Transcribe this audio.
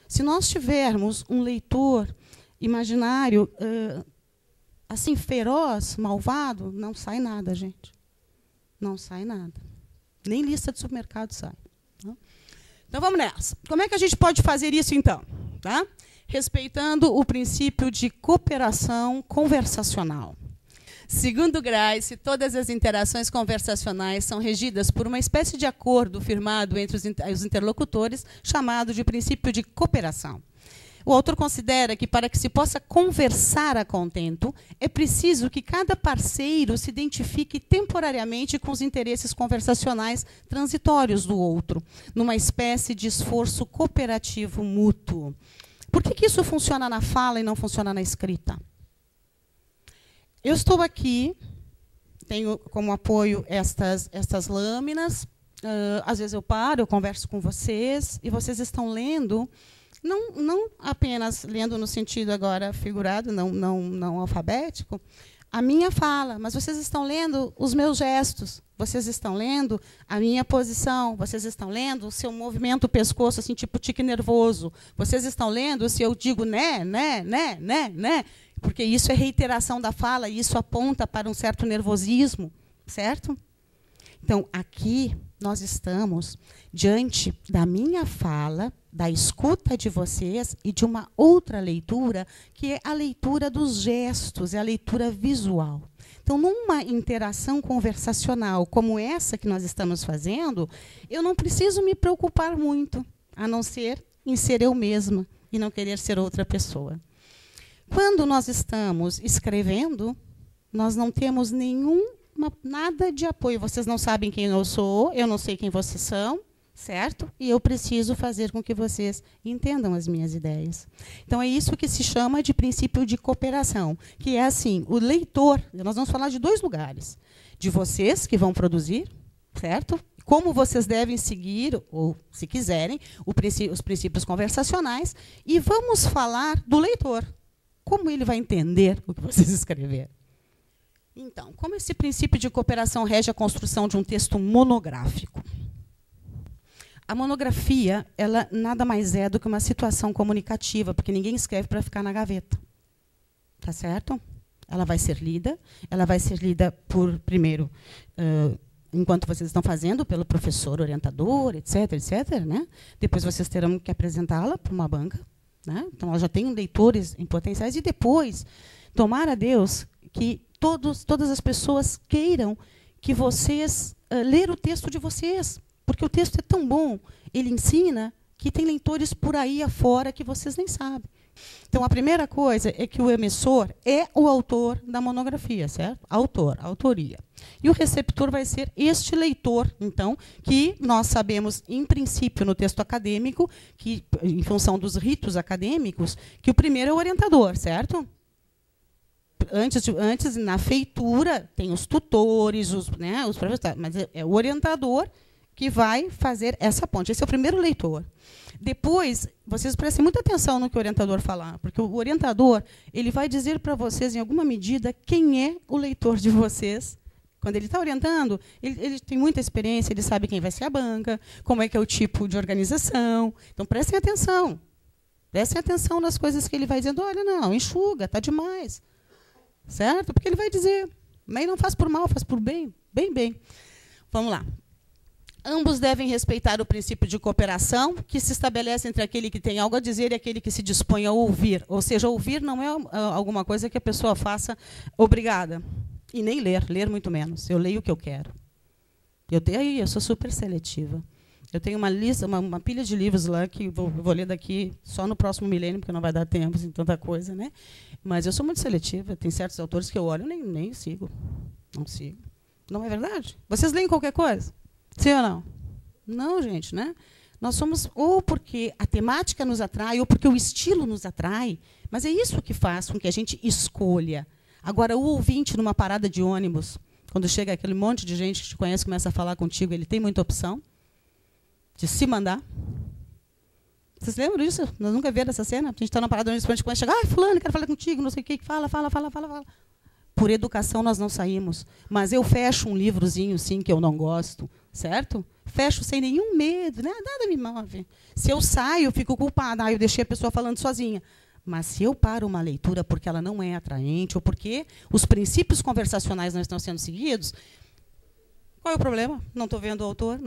Se nós tivermos um leitor imaginário assim feroz, malvado, não sai nada, gente. Não sai nada. Nem lista de supermercado sai. Então, vamos nessa. Como é que a gente pode fazer isso, então? Tá? Respeitando o princípio de cooperação conversacional. Segundo Grice, todas as interações conversacionais são regidas por uma espécie de acordo firmado entre os interlocutores, chamado de princípio de cooperação. O autor considera que, para que se possa conversar a contento, é preciso que cada parceiro se identifique temporariamente com os interesses conversacionais transitórios do outro, numa espécie de esforço cooperativo mútuo. Por que isso funciona na fala e não funciona na escrita? Eu estou aqui, tenho como apoio estas lâminas, às vezes eu paro, eu converso com vocês, e vocês estão lendo. Não apenas lendo no sentido agora figurado, não alfabético, a minha fala, mas vocês estão lendo os meus gestos, vocês estão lendo a minha posição, vocês estão lendo o seu movimento do pescoço, assim, tipo tique nervoso, vocês estão lendo se eu digo né, porque isso é reiteração da fala e isso aponta para um certo nervosismo, certo? Então, aqui nós estamos diante da minha fala, da escuta de vocês e de uma outra leitura, que é a leitura dos gestos, é a leitura visual. Então, numa interação conversacional como essa que nós estamos fazendo, eu não preciso me preocupar muito, a não ser em ser eu mesma e não querer ser outra pessoa. Quando nós estamos escrevendo, nós não temos nada de apoio. Vocês não sabem quem eu sou, eu não sei quem vocês são, certo? E eu preciso fazer com que vocês entendam as minhas ideias. Então, é isso que se chama de princípio de cooperação, que é assim, o leitor, nós vamos falar de dois lugares, de vocês que vão produzir, certo? Como vocês devem seguir, ou se quiserem, os princípios conversacionais, e vamos falar do leitor, como ele vai entender o que vocês escreveram. Então, como esse princípio de cooperação rege a construção de um texto monográfico? A monografia, ela nada mais é do que uma situação comunicativa, porque ninguém escreve para ficar na gaveta. Tá certo? Ela vai ser lida por, primeiro, enquanto vocês estão fazendo, pelo professor, orientador, etc., né? Depois vocês terão que apresentá-la para uma banca, né? Então, ela já tem leitores em potenciais. E depois, tomara a Deus que todas as pessoas queiram que vocês ler o texto de vocês, porque o texto é tão bom, ele ensina que tem leitores por aí afora que vocês nem sabem. Então, a primeira coisa é que o emissor é o autor da monografia, certo? Autoria. E o receptor vai ser este leitor, então, que nós sabemos, em princípio, no texto acadêmico, que, em função dos ritos acadêmicos, que o primeiro é o orientador, certo? Antes, na feitura, tem os tutores, os professores, mas é o orientador que vai fazer essa ponte. Esse é o primeiro leitor. Depois, vocês prestem muita atenção no que o orientador falar, porque o orientador ele vai dizer para vocês, em alguma medida, quem é o leitor de vocês. Quando ele está orientando, ele tem muita experiência, ele sabe quem vai ser a banca, como é que é o tipo de organização. Então, prestem atenção. Prestem atenção nas coisas que ele vai dizendo. Olha, não, enxuga, está demais. Certo? Porque ele vai dizer. Mas não faz por mal, faz por bem. Bem. Vamos lá. Ambos devem respeitar o princípio de cooperação que se estabelece entre aquele que tem algo a dizer e aquele que se dispõe a ouvir. Ou seja, ouvir não é alguma coisa que a pessoa faça obrigada. E nem ler muito menos. Eu leio o que eu quero. Eu sou super seletiva. Eu tenho uma lista, uma pilha de livros lá que vou ler daqui só no próximo milênio, porque não vai dar tempo em tanta coisa, né? Mas eu sou muito seletiva. Tem certos autores que eu olho e nem sigo. Não sigo. Não é verdade? Vocês leem qualquer coisa? Sim ou não? Não, gente, né? Nós somos ou porque a temática nos atrai, ou porque o estilo nos atrai, mas é isso que faz com que a gente escolha. Agora, o ouvinte numa parada de ônibus, quando chega aquele monte de gente que te conhece, começa a falar contigo, ele tem muita opção de se mandar. Vocês lembram disso? Nós nunca vimos essa cena? A gente está na parada de ônibus, a gente começa a chegar, fulano, quero falar contigo, não sei o que, fala. Por educação nós não saímos, mas eu fecho um livrozinho, sim, que eu não gosto, certo? fecho sem nenhum medo, né? Nada me move. Se eu saio, eu fico culpada. Eu deixei a pessoa falando sozinha. Mas se eu paro uma leitura porque ela não é atraente ou porque os princípios conversacionais não estão sendo seguidos, qual é o problema? Não estou vendo o autor.